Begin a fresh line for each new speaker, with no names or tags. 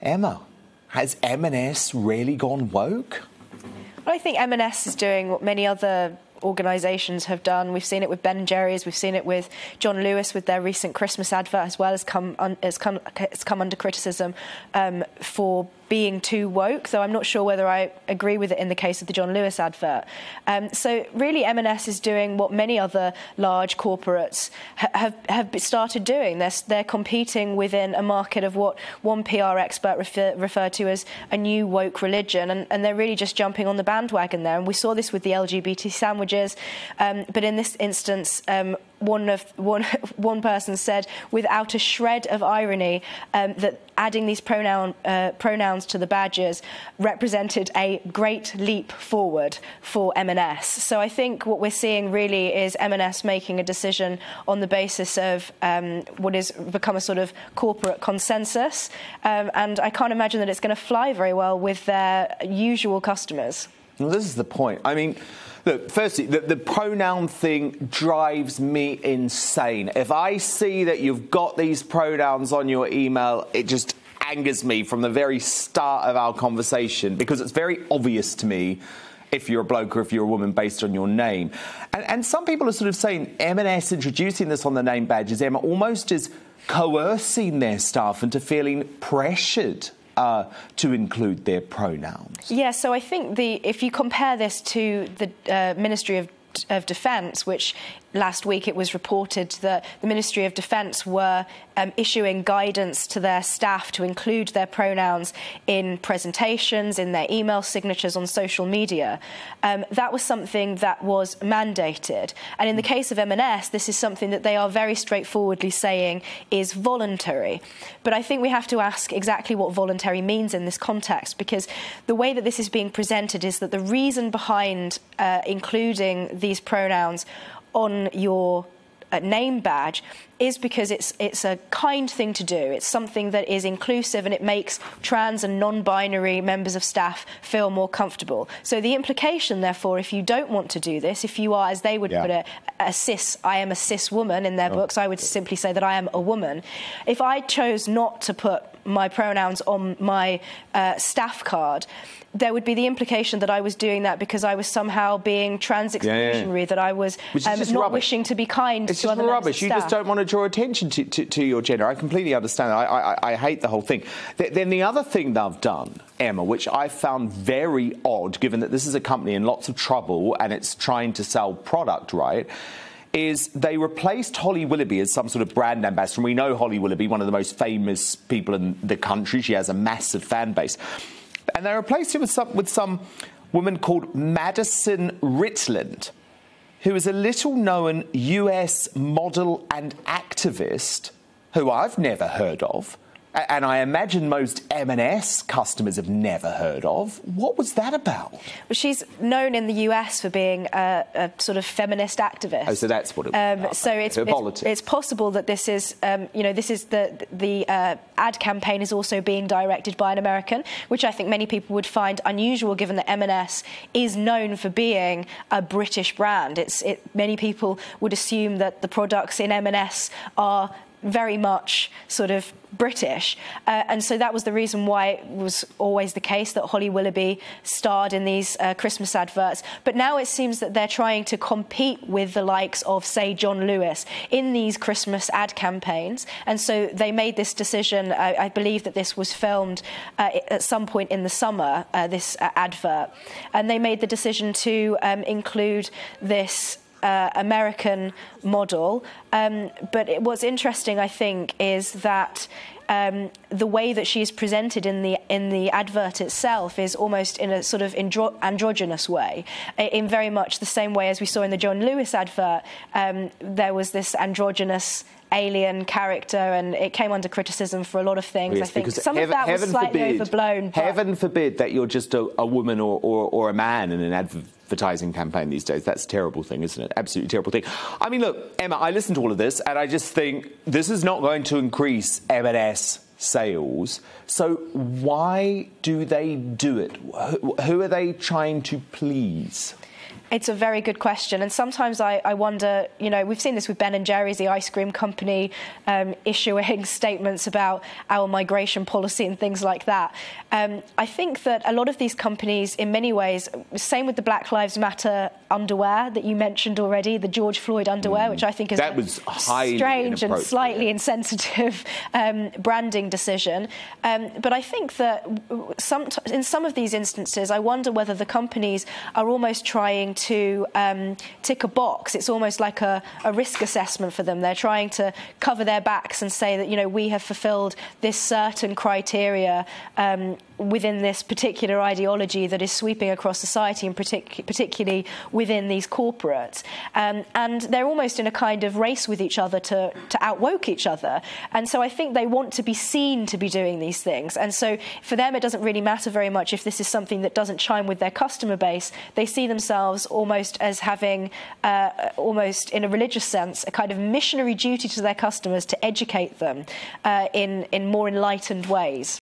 Emma, has M&S really gone woke?
Well, I think M&S is doing what many other organisations have done. We've seen it with Ben & Jerry's, we've seen it with John Lewis with their recent Christmas advert, as well as it's come under criticism for being too woke, though I'm not sure whether I agree with it in the case of the John Lewis advert. So really M&S is doing what many other large corporates have started doing. They're competing within a market of what one PR expert referred to as a new woke religion, and they're really just jumping on the bandwagon there. And we saw this with the LGBT sandwiches, but in this instance, one person said, without a shred of irony, that adding these pronouns to the badges represented a great leap forward for M&S. So I think what we're seeing really is M&S making a decision on the basis of what has become a sort of corporate consensus, and I can't imagine that it's going to fly very well with their usual customers.
Well, this is the point. I mean, look, firstly, the pronoun thing drives me insane. If I see that you've got these pronouns on your email, it just angers me from the very start of our conversation, because it's very obvious to me if you're a bloke or if you're a woman based on your name. And some people are sort of saying M&S introducing this on the name badges, Emma, almost is coercing their staff into feeling pressured to include their pronouns.
Yeah, so I think if you compare this to the Ministry of Defence, which last week it was reported that the Ministry of Defence were issuing guidance to their staff to include their pronouns in presentations, in their email signatures on social media. That was something that was mandated. And in the case of M&S, this is something that they are very straightforwardly saying is voluntary. But I think we have to ask exactly what voluntary means in this context, because the way that this is being presented is that the reason behind including these pronouns on your name badge is because it's a kind thing to do. It's something that is inclusive, and it makes trans and non-binary members of staff feel more comfortable. So the implication, therefore, if you don't want to do this, if you are, as they would put it, I am a cis woman in their books, I would simply say that I am a woman. If I chose not to put my pronouns on my staff card, there would be the implication that I was doing that because I was somehow being trans-exclusionary, that I was not wishing to be kind to other members of staff.
You just don't want to draw attention to your gender. I completely understand that. I hate the whole thing. Then the other thing they've done, Emma, which I found very odd, given that this is a company in lots of trouble and it's trying to sell product, right, is they replaced Holly Willoughby as some sort of brand ambassador. And we know Holly Willoughby, one of the most famous people in the country. She has a massive fan base. And they replaced him with some woman called Madison Ritland, who is a little-known US model and activist who I've never heard of, and I imagine most M&S customers have never heard of. What was that about?
Well, she's known in the US for being a sort of feminist activist.
Oh, so that's what it was.
So it's possible that this is, the ad campaign is also being directed by an American, which I think many people would find unusual, given that M&S is known for being a British brand. Many people would assume that the products in M&S are very much sort of British, and so that was the reason why it was always the case that Holly Willoughby starred in these Christmas adverts. But now it seems that they're trying to compete with the likes of, say, John Lewis in these Christmas ad campaigns, and so they made this decision. I believe that this was filmed at some point in the summer, this advert, and they made the decision to include this American model. But what's interesting, I think, is that the way that she is presented in the advert itself is almost in a sort of androgynous way, in very much the same way as we saw in the John Lewis advert. There was this androgynous alien character, and it came under criticism for a lot of things.
Yes,
I think some of that was slightly overblown.
Heaven forbid that you're just a woman or a man in an advertising campaign these days. That's a terrible thing, isn't it? Absolutely terrible thing. I mean, look, Emma, I listened to all of this, and I just think this is not going to increase M&S sales. So why do they do it? Who are they trying to please?
It's a very good question, and sometimes I wonder, you know, we've seen this with Ben & Jerry's, the ice cream company, issuing statements about our migration policy and things like that. I think that a lot of these companies, in many ways, same with the Black Lives Matter underwear that you mentioned already, the George Floyd underwear, which I think is a strange and slightly insensitive branding decision. But I think that in some of these instances, I wonder whether the companies are almost trying to tick a box. It's almost like a risk assessment for them. They're trying to cover their backs and say that, you know, we have fulfilled this certain criteria within this particular ideology that is sweeping across society, and particularly within these corporates. And they're almost in a kind of race with each other to outwoke each other. And so I think they want to be seen to be doing these things. And so for them, it doesn't really matter very much if this is something that doesn't chime with their customer base. They see themselves almost as having, almost in a religious sense, a kind of missionary duty to their customers to educate them in more enlightened ways.